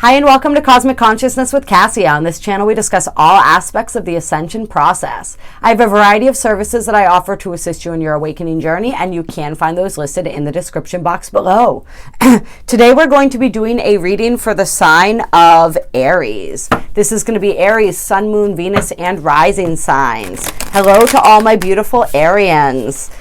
Hi and welcome to Cosmic Consciousness with Cassia. On this channel we discuss all aspects of the ascension process. I have a variety of services that I offer to assist you in your awakening journey, and you can find those listed in the description box below. Today we're going to be doing a reading for the sign of Aries. This is going to be Aries, Sun, Moon, Venus, and Rising signs. Hello to all my beautiful Arians.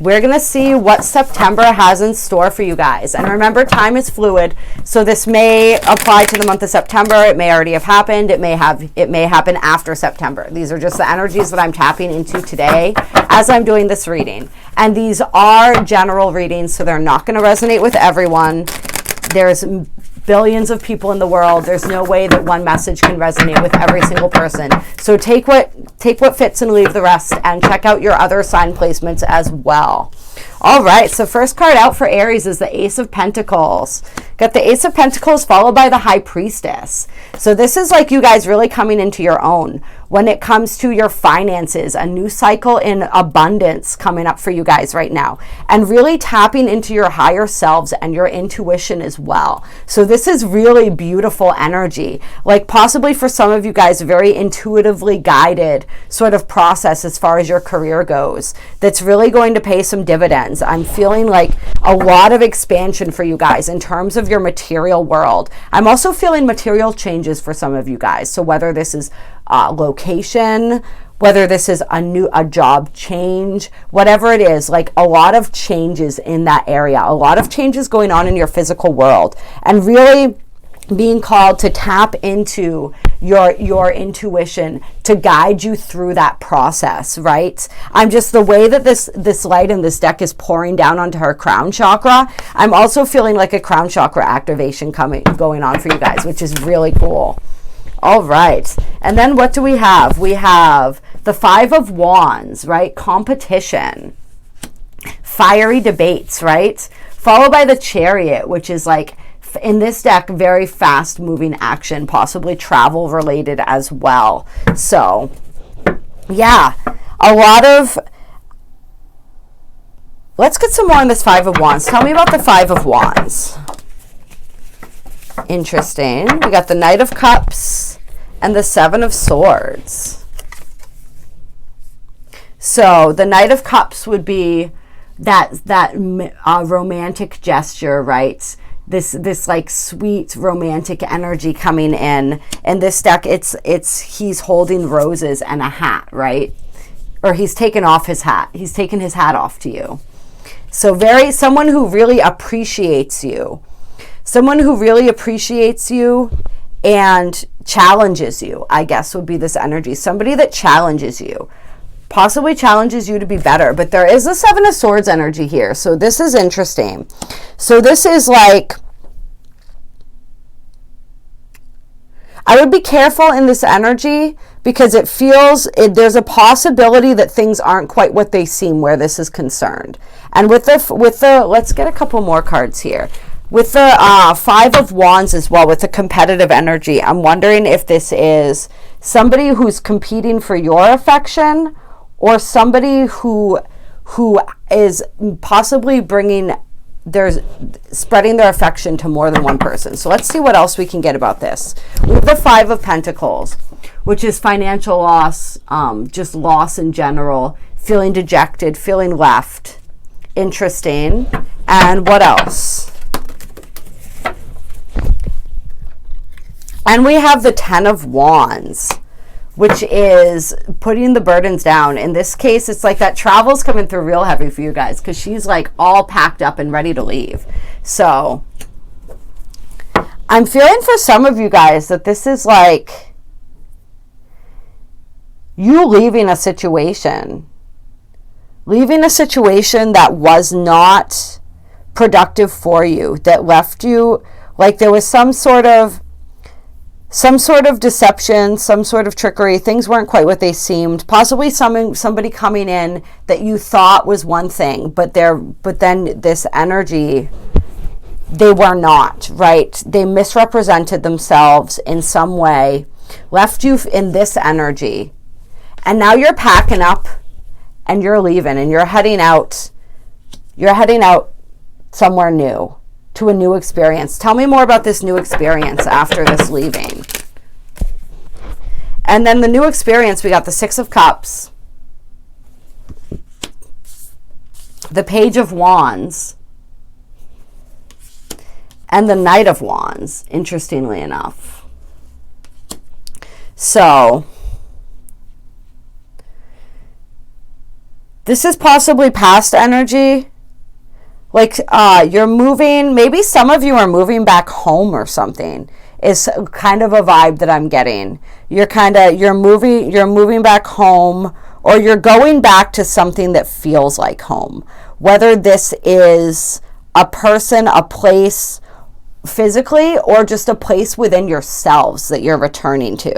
We're going to see what September has in store for you guys. And remember, time is fluid, so this may apply to the month of September. It may already have happened. It may happen after September. These are just the energies that I'm tapping into today as I'm doing this reading. And these are general readings, so they're not going to resonate with everyone. There's billions of people in the world. There's no way that one message can resonate with every single person. So take what fits and leave the rest, and check out your other sign placements as well. All right, so first card out for Aries is the Ace of Pentacles. Got the Ace of Pentacles followed by the High Priestess. So this is like you guys really coming into your own when it comes to your finances, a new cycle in abundance coming up for you guys right now, and really tapping into your higher selves and your intuition as well. So this is really beautiful energy, like possibly for some of you guys, very intuitively guided sort of process as far as your career goes. That's really going to pay some dividends. I'm feeling like a lot of expansion for you guys in terms of your material world. I'm also feeling material changes for some of you guys. So whether this is location, whether this is a job change, whatever it is, like a lot of changes in that area, a lot of changes going on in your physical world, and really being called to tap into your intuition to guide you through that process, right? I'm just, the way that this light in this deck is pouring down onto her crown chakra, I'm also feeling like a crown chakra activation going on for you guys, which is really cool. All right, and then what do we have? We have the Five of Wands, right? Competition, fiery debates, right? Followed by the Chariot, which is like, in this deck, very fast moving action, possibly travel related as well. So yeah, a lot of, let's get some more on this Five of Wands. Tell me about the Five of Wands. Interesting. We got the Knight of Cups and the Seven of Swords. So the Knight of Cups would be that romantic gesture, right? This like sweet romantic energy coming in. In this deck, he's holding roses and a hat, right? Or he's taken off his hat. He's taken his hat off to you. So someone who really appreciates you. Someone who really appreciates you and challenges you, I guess, would be this energy. Somebody that challenges you, possibly challenges you to be better. But there is a Seven of Swords energy here. So this is interesting. So this is like, I would be careful in this energy, because it feels, there's a possibility that things aren't quite what they seem where this is concerned. And with the let's get a couple more cards here. With the Five of Wands as well, with the competitive energy, I'm wondering if this is somebody who's competing for your affection, or somebody who is possibly spreading their affection to more than one person. So let's see what else we can get about this. We have the Five of Pentacles, which is financial loss, just loss in general, feeling dejected, feeling left. Interesting. And what else? And we have the Ten of Wands, which is putting the burdens down. In this case, it's like that travel's coming through real heavy for you guys, because she's like all packed up and ready to leave. So I'm feeling for some of you guys that this is like you leaving a situation that was not productive for you, that left you, like there was some sort of deception, some sort of trickery. Things weren't quite what they seemed. Possibly somebody coming in that you thought was one thing, but then this energy, they were not, right? They misrepresented themselves in some way, left you in this energy, and now you're packing up and you're leaving and you're heading out somewhere new. to a new experience. Tell me more about this new experience after this leaving. And then the new experience, we got the Six of Cups, the Page of Wands, and the Knight of Wands, interestingly enough. So this is possibly past energy. Like you're moving, maybe some of you are moving back home or something, is kind of a vibe that I'm getting. You're moving back home, or you're going back to something that feels like home. Whether this is a person, a place physically, or just a place within yourselves that you're returning to,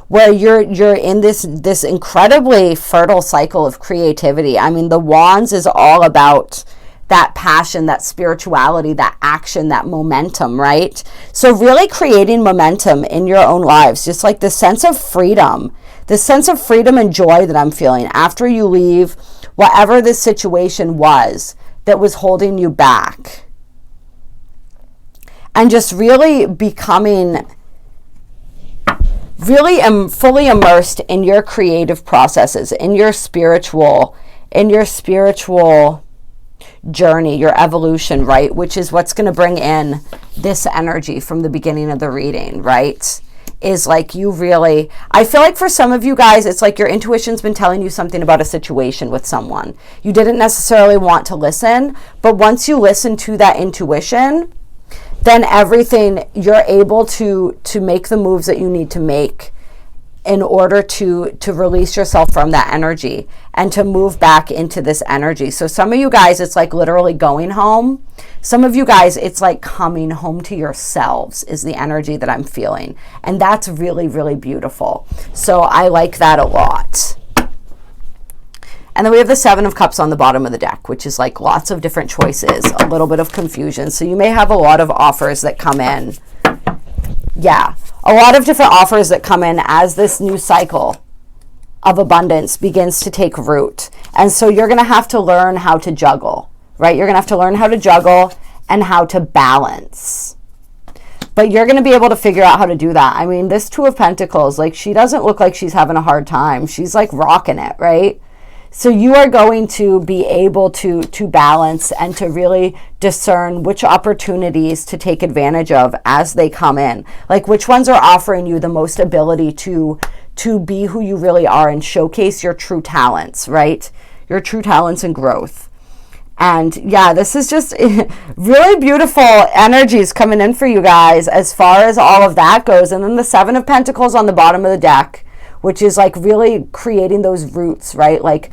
where you're in this incredibly fertile cycle of creativity. I mean, the Wands is all about that passion, that spirituality, that action, that momentum, right? So really creating momentum in your own lives, just like the sense of freedom and joy that I'm feeling after you leave whatever this situation was that was holding you back. And just really becoming fully immersed in your creative processes, in your spiritual journey, your evolution, right? Which is what's going to bring in this energy from the beginning of the reading, right? Is like you really, I feel like for some of you guys, it's like your intuition's been telling you something about a situation with someone. You didn't necessarily want to listen, but once you listen to that intuition, then everything, you're able to make the moves that you need to make in order to release yourself from that energy and to move back into this energy. So some of you guys, it's like literally going home. Some of you guys, it's like coming home to yourselves is the energy that I'm feeling. And that's really, really beautiful. So I like that a lot. And then we have the Seven of Cups on the bottom of the deck, which is like lots of different choices, a little bit of confusion. So you may have a lot of offers that come in. Yeah, a lot of different offers that come in as this new cycle of abundance begins to take root. And so you're going to have to learn how to juggle, right? You're going to have to learn how to juggle and how to balance. But you're going to be able to figure out how to do that. I mean, this Two of Pentacles, like she doesn't look like she's having a hard time. She's like rocking it, right? So you are going to be able to balance and to really discern which opportunities to take advantage of as they come in. Like which ones are offering you the most ability to be who you really are and showcase your true talents, right? Your true talents and growth. And yeah, this is just really beautiful energies coming in for you guys as far as all of that goes. And then the Seven of Pentacles on the bottom of the deck, which is like really creating those roots, right? Like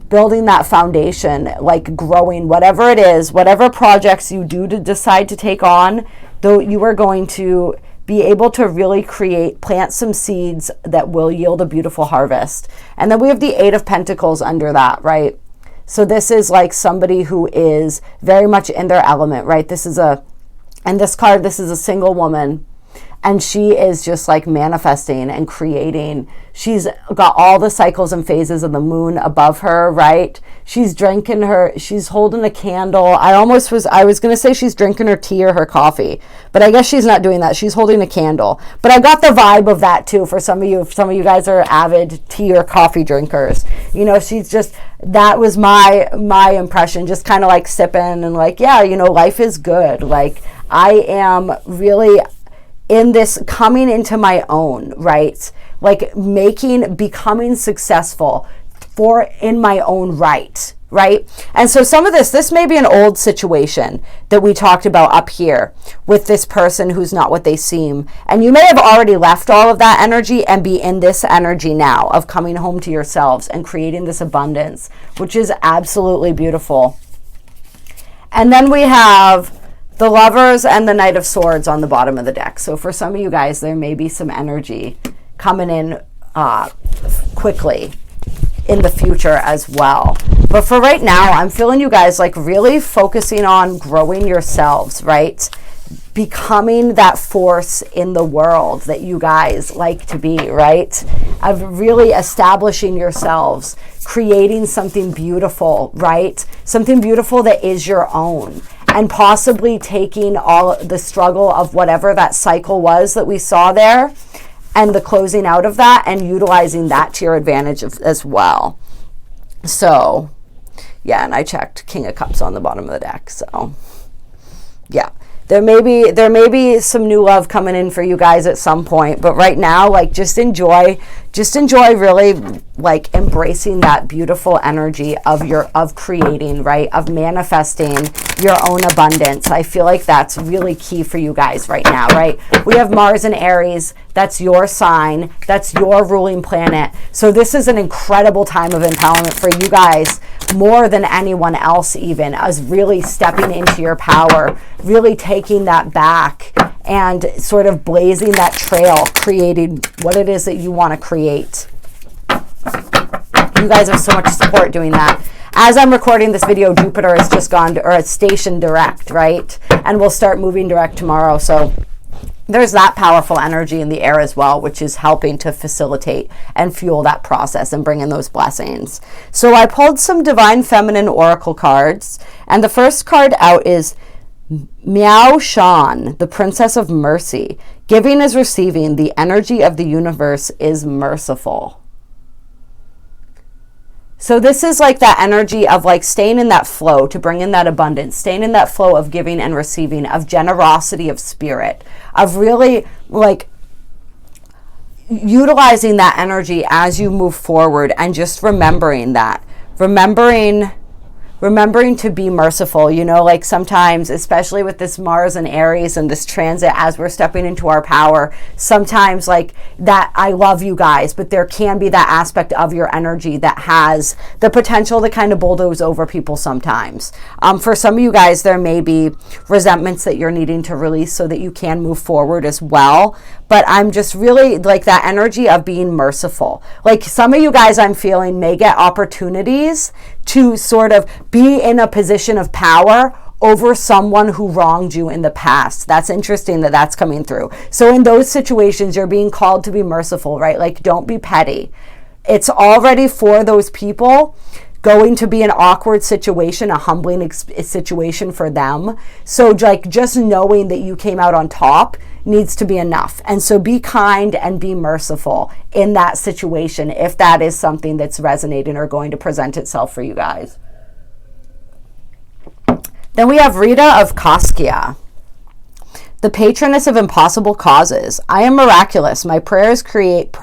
building that foundation, like growing, whatever it is, whatever projects you do to decide to take on, though you are going to be able to really plant some seeds that will yield a beautiful harvest. And then we have the Eight of Pentacles under that, right? So this is like somebody who is very much in their element, right? This is a single woman. And she is just like manifesting and creating. She's got all the cycles and phases of the moon above her, right? She's holding a candle. I was going to say she's drinking her tea or her coffee, but I guess she's not doing that. She's holding a candle. But I got the vibe of that too for some of you. If some of you guys are avid tea or coffee drinkers, you know, that was my impression, just kind of like sipping and like, yeah, you know, life is good. Like I am really in this coming into my own, right? Like becoming successful in my own right? And so some of this may be an old situation that we talked about up here with this person who's not what they seem. And you may have already left all of that energy and be in this energy now of coming home to yourselves and creating this abundance, which is absolutely beautiful. And then we have the Lovers and the Knight of Swords on the bottom of the deck. So for some of you guys, there may be some energy coming in quickly in the future as well. But for right now, I'm feeling you guys like really focusing on growing yourselves, right? Becoming that force in the world that you guys like to be, right? Of really establishing yourselves, creating something beautiful, right? Something beautiful that is your own. and possibly taking all the struggle of whatever that cycle was that we saw there and the closing out of that and utilizing that to your advantage as well. So, yeah, and I checked King of Cups on the bottom of the deck, so yeah. There may be some new love coming in for you guys at some point, but right now, like, just enjoy really, like, embracing that beautiful energy of creating, right? Of manifesting your own abundance. I feel like that's really key for you guys right now, right? We have Mars in Aries. That's your sign. That's your ruling planet. So this is an incredible time of empowerment for you guys, more than anyone else even, as really stepping into your power, really taking that back and sort of blazing that trail, creating what it is that you want to create. You guys have so much support doing that. As I'm recording this video, Jupiter has just gone to, or it's stationed direct, right? And we'll start moving direct tomorrow. So there's that powerful energy in the air as well, which is helping to facilitate and fuel that process and bring in those blessings. So I pulled some Divine Feminine Oracle cards, and the first card out is Miao Shan, the Princess of Mercy. Giving is receiving. The energy of the universe is merciful. So this is like that energy of like staying in that flow to bring in that abundance, staying in that flow of giving and receiving, of generosity of spirit, of really like utilizing that energy as you move forward, and just remembering that, remembering to be merciful. You know, like sometimes, especially with this Mars and Aries and this transit as we're stepping into our power, sometimes like that, I love you guys, but there can be that aspect of your energy that has the potential to kind of bulldoze over people sometimes. For some of you guys, there may be resentments that you're needing to release so that you can move forward as well. But I'm just really like that energy of being merciful. Like some of you guys, I'm feeling, may get opportunities to sort of be in a position of power over someone who wronged you in the past. That's interesting that that's coming through. So in those situations, you're being called to be merciful, right? Like, don't be petty. It's already for those people going to be an awkward situation, a humbling situation for them. So like just knowing that you came out on top needs to be enough. And so be kind and be merciful in that situation if that is something that's resonating or going to present itself for you guys. Then we have Rita of Koskia, the patroness of impossible causes. I am miraculous. My prayers create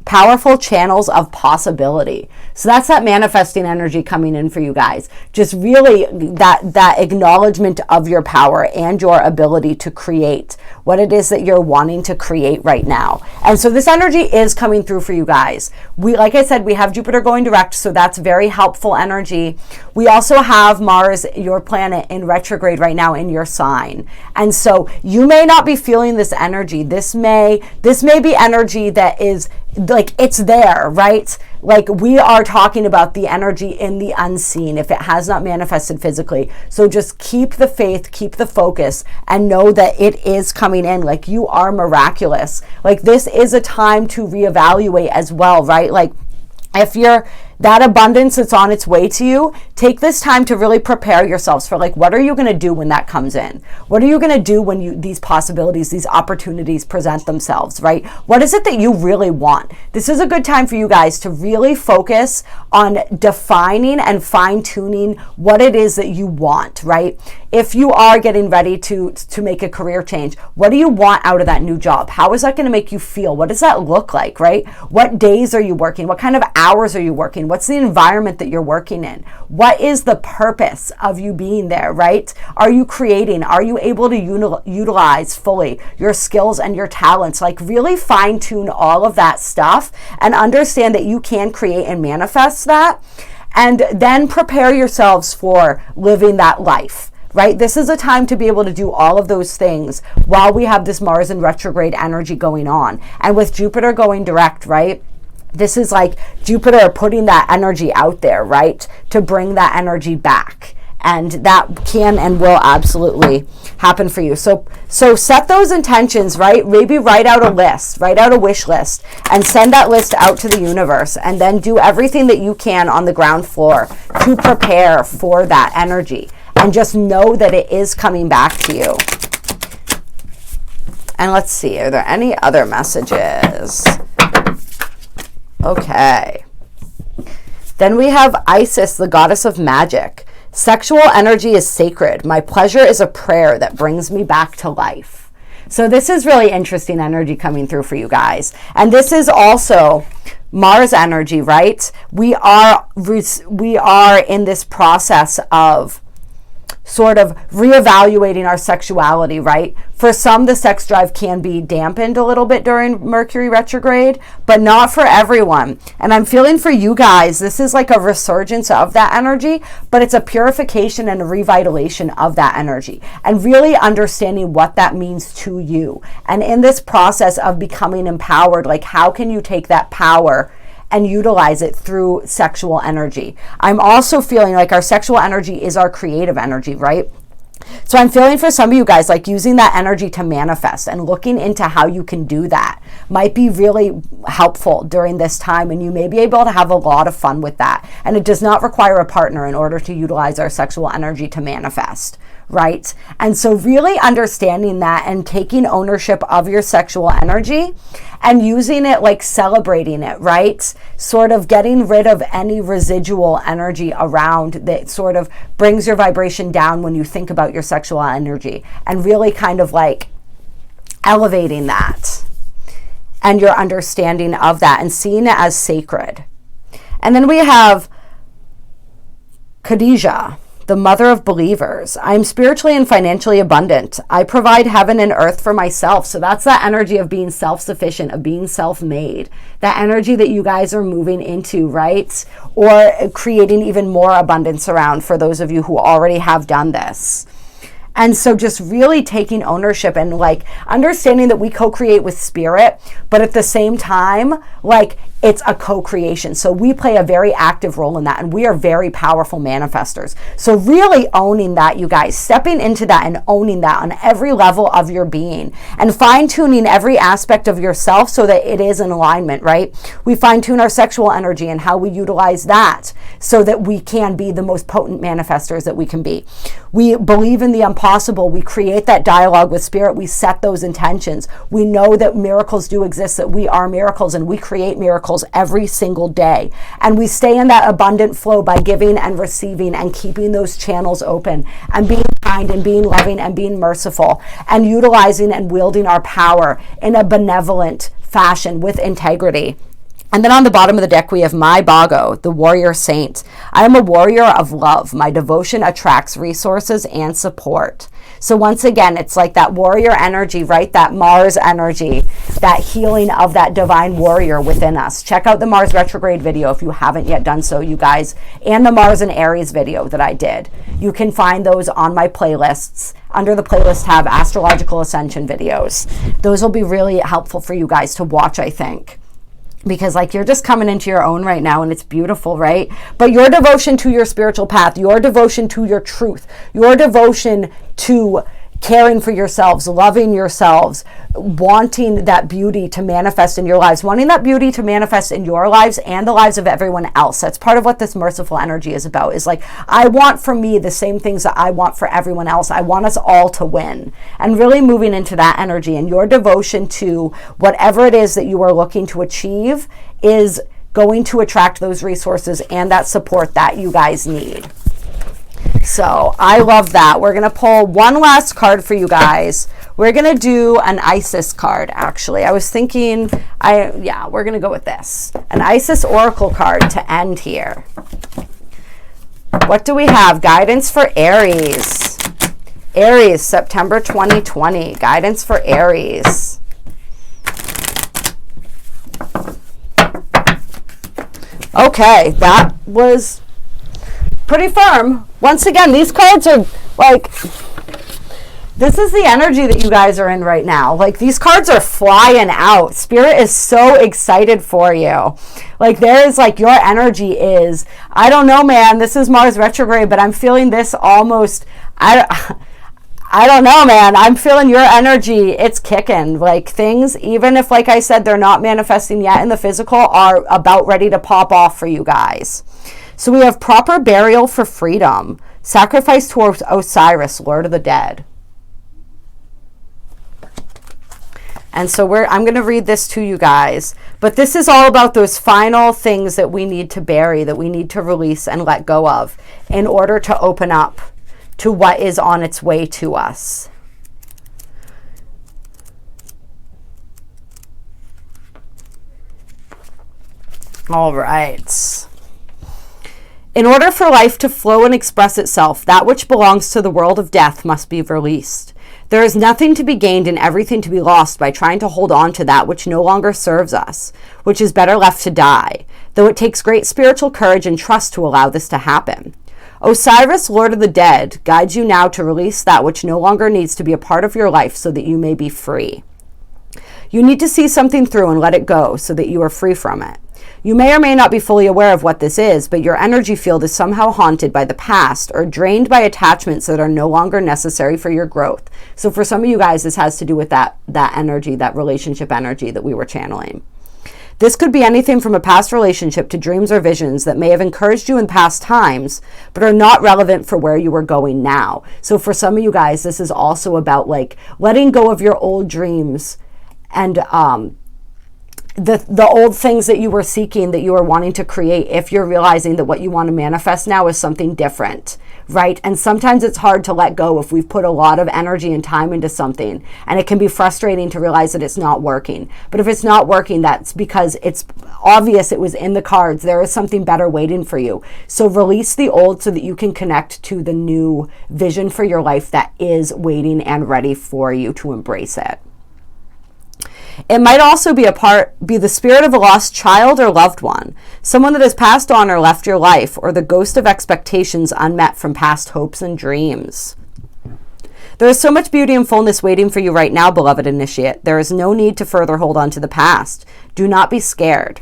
powerful channels of possibility. So that's that manifesting energy coming in for you guys. Just really that acknowledgement of your power and your ability to create what it is that you're wanting to create right now. And so this energy is coming through for you guys. Like I said, we have Jupiter going direct, so that's very helpful energy. We also have Mars, your planet, in retrograde right now in your sign. And so you may not be feeling this energy. This may be energy that is like, it's there, right? Like, we are talking about the energy in the unseen if it has not manifested physically. So just keep the faith, keep the focus, and know that it is coming in. Like, you are miraculous. Like, this is a time to reevaluate as well, right? Like, if you're that abundance that's on its way to you, take this time to really prepare yourselves for, like, what are you going to do when that comes in? What are you going to do when these possibilities, these opportunities present themselves, right? What is it that you really want? This is a good time for you guys to really focus on defining and fine-tuning what it is that you want, right? If you are getting ready to make a career change, what do you want out of that new job? How is that going to make you feel? What does that look like, right? What days are you working? What kind of hours are you working? What's the environment that you're working in? What is the purpose of you being there, right? Are you creating? Are you able to utilize fully your skills and your talents? Like, really fine tune all of that stuff and understand that you can create and manifest that, and then prepare yourselves for living that life. Right? This is a time to be able to do all of those things while we have this Mars in retrograde energy going on. And with Jupiter going direct, right? This is like Jupiter putting that energy out there, right? To bring that energy back And that can and will absolutely happen for you. So set those intentions, right? Maybe write out a list, write out a wish list, and send that list out to the universe, and then do everything that you can on the ground floor to prepare for that energy. And just know that it is coming back to you. And let's see, are there any other messages? Okay. Then we have Isis, the goddess of magic. Sexual energy is sacred. My pleasure is a prayer that brings me back to life. So this is really interesting energy coming through for you guys. And this is also Mars energy, right? We are in this process of sort of reevaluating our sexuality, right? For some, the sex drive can be dampened a little bit during Mercury retrograde, but not for everyone. And I'm feeling for you guys, this is like a resurgence of that energy, but it's a purification and a revitalization of that energy, and really understanding what that means to you. And in this process of becoming empowered, like how can you take that power and utilize it through sexual energy? I'm also feeling like our sexual energy is our creative energy, right? So I'm feeling for some of you guys, like using that energy to manifest and looking into how you can do that might be really helpful during this time. And you may be able to have a lot of fun with that. And it does not require a partner in order to utilize our sexual energy to manifest, right? And so really understanding that and taking ownership of your sexual energy and using it, like celebrating it, right? Sort of getting rid of any residual energy around that sort of brings your vibration down when you think about your sexual energy, and really kind of like elevating that and your understanding of that and seeing it as sacred. And then we have Khadijah, the mother of believers. I am spiritually and financially abundant. I provide heaven and earth for myself. So that's that energy of being self-sufficient, of being self-made. That energy that you guys are moving into, right? Or creating even more abundance around for those of you who already have done this. And so just really taking ownership and like understanding that we co-create with spirit, but at the same time, like it's a co-creation. So we play a very active role in that, and we are very powerful manifestors. So really owning that, you guys, stepping into that and owning that on every level of your being, and fine-tuning every aspect of yourself so that it is in alignment, right? We fine-tune our sexual energy and how we utilize that so that we can be the most potent manifestors that we can be. We believe in the impossible. We create that dialogue with spirit. We set those intentions. We know that miracles do exist, that we are miracles, and we create miracles every single day. And we stay in that abundant flow by giving and receiving and keeping those channels open and being kind and being loving and being merciful and utilizing and wielding our power in a benevolent fashion with integrity. And then on the bottom of the deck, we have my Bago, the warrior saint. I am a warrior of love. My devotion attracts resources and support. So once again, it's like that warrior energy, right? That Mars energy, that healing of that divine warrior within us. Check out the Mars retrograde video if you haven't yet done so, you guys, and the Mars and Aries video that I did. You can find those on my playlists under the playlist tab, Astrological Ascension videos. Those will be really helpful for you guys to watch, I think. Because like you're just coming into your own right now, and it's beautiful, right? But your devotion to your spiritual path, your devotion to your truth, your devotion to caring for yourselves, loving yourselves, wanting that beauty to manifest in your lives, wanting that beauty to manifest in your lives and the lives of everyone else. That's part of what this merciful energy is about, is like, I want for me the same things that I want for everyone else. I want us all to win. And really moving into that energy, and your devotion to whatever it is that you are looking to achieve is going to attract those resources and that support that you guys need. So I love that. We're going to pull one last card for you guys. We're going to do an Isis card, actually. I was thinking, we're going to go with this. An Isis Oracle card to end here. What do we have? Guidance for Aries. Aries, September 2020. Guidance for Aries. Okay, that was pretty firm. Once again, these cards are like, This is the energy that you guys are in right now. Like, these cards are flying out. Spirit is so excited for you. Like, there's like, your energy is, I don't know, man, this is Mars retrograde, but I'm feeling this almost, I don't know, man. I'm feeling your energy. It's kicking. Like, things, even if, like I said, they're not manifesting yet in the physical, are about ready to pop off for you guys. So we have proper burial for freedom. Sacrifice to Osiris, Lord of the Dead. And so I'm going to read this to you guys. But this is all about those final things that we need to bury, that we need to release and let go of in order to open up to what is on its way to us. All right. In order for life to flow and express itself, that which belongs to the world of death must be released. There is nothing to be gained and everything to be lost by trying to hold on to that which no longer serves us, which is better left to die, though it takes great spiritual courage and trust to allow this to happen. Osiris, Lord of the Dead, guides you now to release that which no longer needs to be a part of your life so that you may be free. You need to see something through and let it go so that you are free from it. You may or may not be fully aware of what this is, but your energy field is somehow haunted by the past or drained by attachments that are no longer necessary for your growth. So for some of you guys, this has to do with that energy, that relationship energy that we were channeling. This could be anything from a past relationship to dreams or visions that may have encouraged you in past times, but are not relevant for where you are going now. So for some of you guys, this is also about like letting go of your old dreams and the old things that you were seeking, that you were wanting to create, if you're realizing that what you want to manifest now is something different, right? And sometimes it's hard to let go if we've put a lot of energy and time into something, and it can be frustrating to realize that it's not working. But if it's not working, that's because it's obvious, it was in the cards. There is something better waiting for you. So release the old so that you can connect to the new vision for your life that is waiting and ready for you to embrace it. It might also be the spirit of a lost child or loved one, someone that has passed on or left your life, or the ghost of expectations unmet from past hopes and dreams. There is so much beauty and fullness waiting for you right now, beloved initiate. There is no need to further hold on to the past. Do not be scared.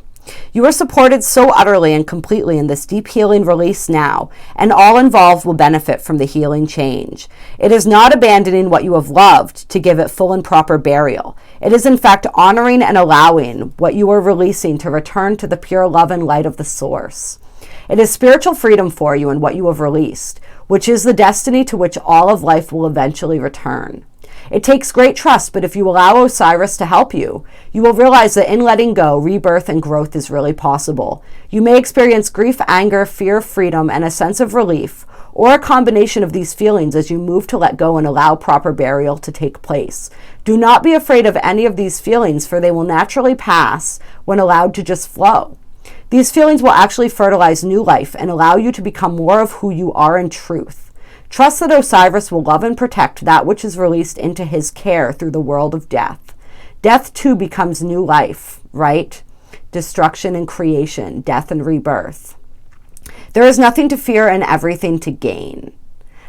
You are supported so utterly and completely in this deep healing release now, and all involved will benefit from the healing change. It is not abandoning what you have loved to give it full and proper burial. It is in fact honoring and allowing what you are releasing to return to the pure love and light of the source. It is spiritual freedom for you in what you have released, which is the destiny to which all of life will eventually return. It takes great trust, but if you allow Osiris to help you, you will realize that in letting go, rebirth and growth is really possible. You may experience grief, anger, fear, freedom, and a sense of relief, or a combination of these feelings as you move to let go and allow proper burial to take place. Do not be afraid of any of these feelings, for they will naturally pass when allowed to just flow. These feelings will actually fertilize new life and allow you to become more of who you are in truth. Trust that Osiris will love and protect that which is released into his care through the world of death. Death too becomes new life, right? Destruction and creation, death and rebirth. There is nothing to fear and everything to gain.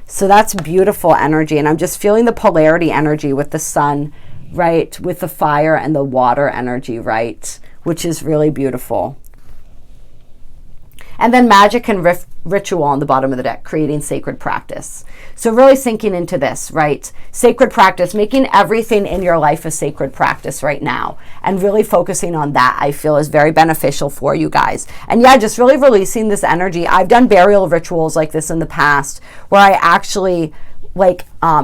So that's beautiful energy. And I'm just feeling the polarity energy with the sun, right? With the fire and the water energy, right? Which is really beautiful. And then magic and ritual on the bottom of the deck, creating sacred practice. So really sinking into this, right? Sacred practice, making everything in your life a sacred practice right now. And really focusing on that, I feel, is very beneficial for you guys. And yeah, just really releasing this energy. I've done burial rituals like this in the past, where I actually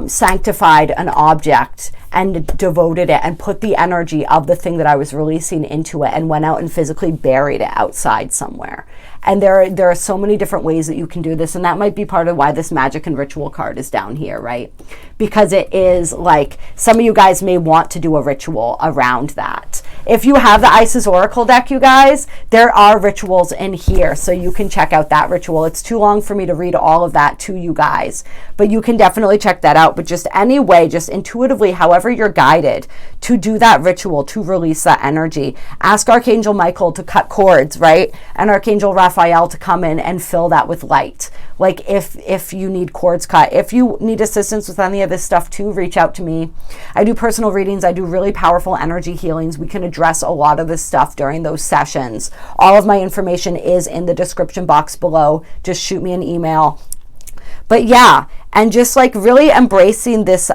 sanctified an object and devoted it and put the energy of the thing that I was releasing into it and went out and physically buried it outside somewhere. And there are so many different ways that you can do this, and that might be part of why this magic and ritual card is down here, right? Because it is like, some of you guys may want to do a ritual around that. If you have the Isis Oracle deck, you guys, there are rituals in here, so you can check out that ritual. It's too long for me to read all of that to you guys, but you can definitely check that out. But just anyway, just intuitively, however you're guided to do that ritual, to release that energy, ask Archangel Michael to cut cords, right? And Archangel Raphael to come in and fill that with light. Like if you need cords cut, if you need assistance with any of this stuff too, reach out to me. I do personal readings. I do really powerful energy healings. We can address a lot of this stuff during those sessions. All of my information is in the description box below. Just shoot me an email. But yeah, and just like really embracing this,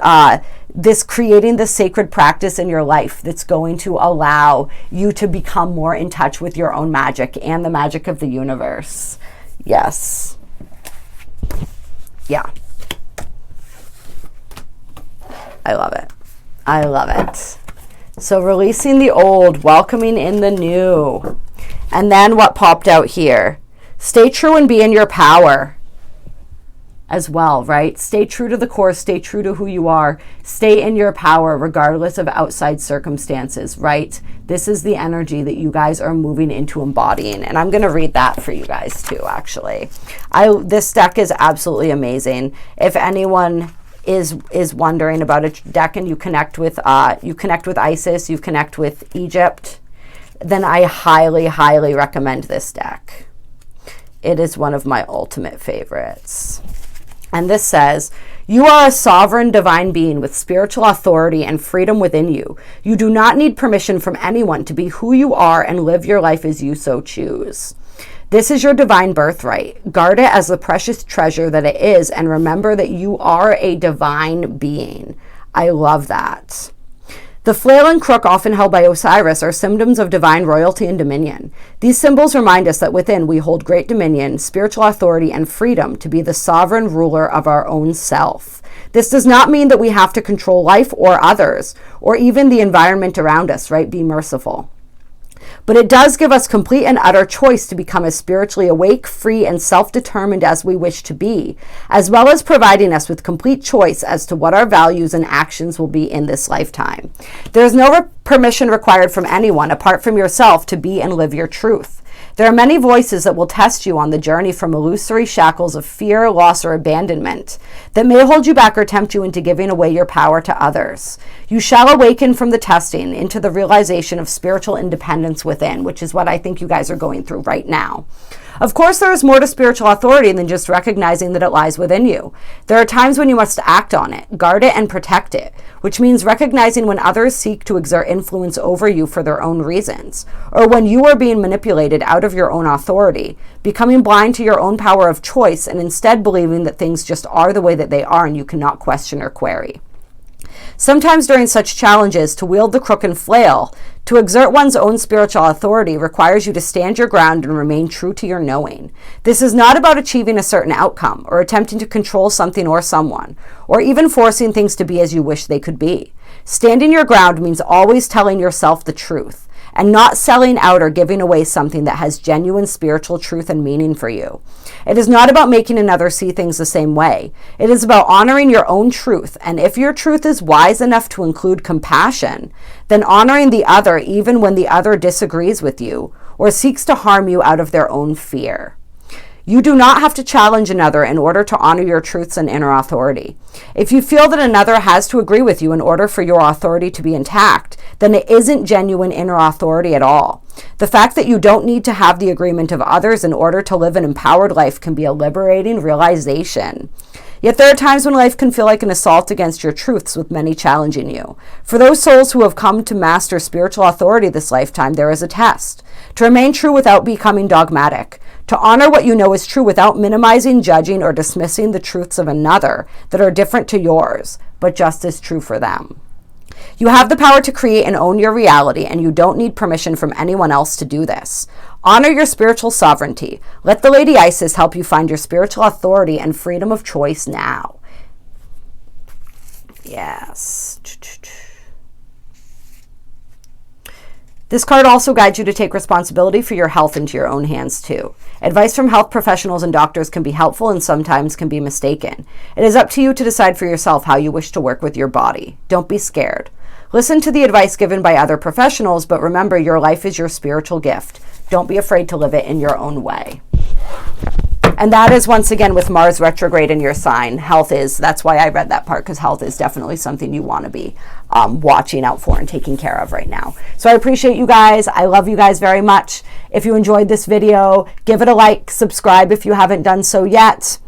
creating the sacred practice in your life that's going to allow you to become more in touch with your own magic and the magic of the universe. Yes. Yeah. I love it. I love it. So releasing the old, welcoming in the new. And then what popped out here? Stay true and be in your power as well, right? Stay true to the core, stay true to who you are, stay in your power regardless of outside circumstances, right? This is the energy that you guys are moving into embodying. And I'm going to read that for you guys too, actually. This deck is absolutely amazing. If anyone is wondering about a deck and you connect with Isis, you connect with Egypt, then I highly, highly recommend this deck. It is one of my ultimate favorites. And this says, you are a sovereign divine being with spiritual authority and freedom within you. You do not need permission from anyone to be who you are and live your life as you so choose. This is your divine birthright. Guard it as the precious treasure that it is, and remember that you are a divine being. I love that. The flail and crook often held by Osiris are symptoms of divine royalty and dominion. These symbols remind us that within we hold great dominion, spiritual authority, and freedom to be the sovereign ruler of our own self. This does not mean that we have to control life or others, or even the environment around us, right? Be merciful. But it does give us complete and utter choice to become as spiritually awake, free, and self-determined as we wish to be, as well as providing us with complete choice as to what our values and actions will be in this lifetime. There is no permission required from anyone apart from yourself to be and live your truth. There are many voices that will test you on the journey from illusory shackles of fear, loss, or abandonment that may hold you back or tempt you into giving away your power to others. You shall awaken from the testing into the realization of spiritual independence within, which is what I think you guys are going through right now. Of course, there is more to spiritual authority than just recognizing that it lies within you. There are times when you must act on it, guard it, and protect it, which means recognizing when others seek to exert influence over you for their own reasons, or when you are being manipulated out of your own authority, becoming blind to your own power of choice and instead believing that things just are the way that they are and you cannot question or query. Sometimes during such challenges, to wield the crook and flail, to exert one's own spiritual authority requires you to stand your ground and remain true to your knowing. This is not about achieving a certain outcome or attempting to control something or someone, or even forcing things to be as you wish they could be. Standing your ground means always telling yourself the truth and not selling out or giving away something that has genuine spiritual truth and meaning for you. It is not about making another see things the same way. It is about honoring your own truth, and if your truth is wise enough to include compassion, then honoring the other even when the other disagrees with you or seeks to harm you out of their own fear. You do not have to challenge another in order to honor your truths and inner authority. If you feel that another has to agree with you in order for your authority to be intact, then it isn't genuine inner authority at all. The fact that you don't need to have the agreement of others in order to live an empowered life can be a liberating realization. Yet there are times when life can feel like an assault against your truths, with many challenging you. For those souls who have come to master spiritual authority this lifetime, there is a test. To remain true without becoming dogmatic. To honor what you know is true without minimizing, judging, or dismissing the truths of another that are different to yours, but just as true for them. You have the power to create and own your reality, and you don't need permission from anyone else to do this. Honor your spiritual sovereignty. Let the Lady Isis help you find your spiritual authority and freedom of choice now. Yes. This card also guides you to take responsibility for your health into your own hands too. Advice from health professionals and doctors can be helpful and sometimes can be mistaken. It is up to you to decide for yourself how you wish to work with your body. Don't be scared. Listen to the advice given by other professionals, but remember, your life is your spiritual gift. Don't be afraid to live it in your own way. And that is, once again, with Mars retrograde in your sign. Health is, that's why I read that part, because health is definitely something you want to be watching out for and taking care of right now. So I appreciate you guys. I love you guys very much. If you enjoyed this video, give it a like, subscribe if you haven't done so yet.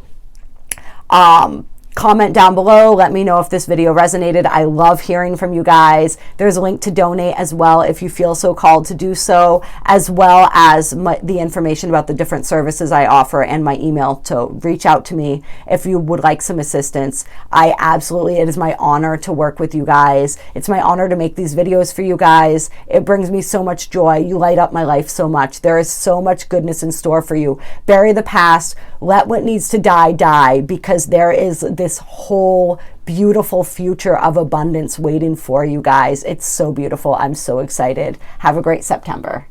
Comment down below. Let me know if this video resonated. I love hearing from you guys. There's a link to donate as well if you feel so called to do so, as well as the information about the different services I offer and my email to reach out to me if you would like some assistance. It is my honor to work with you guys. It's my honor to make these videos for you guys. It brings me so much joy. You light up my life so much. There is so much goodness in store for you. Bury the past. Let what needs to die, die, because there is this whole beautiful future of abundance waiting for you guys. It's so beautiful. I'm so excited. Have a great September.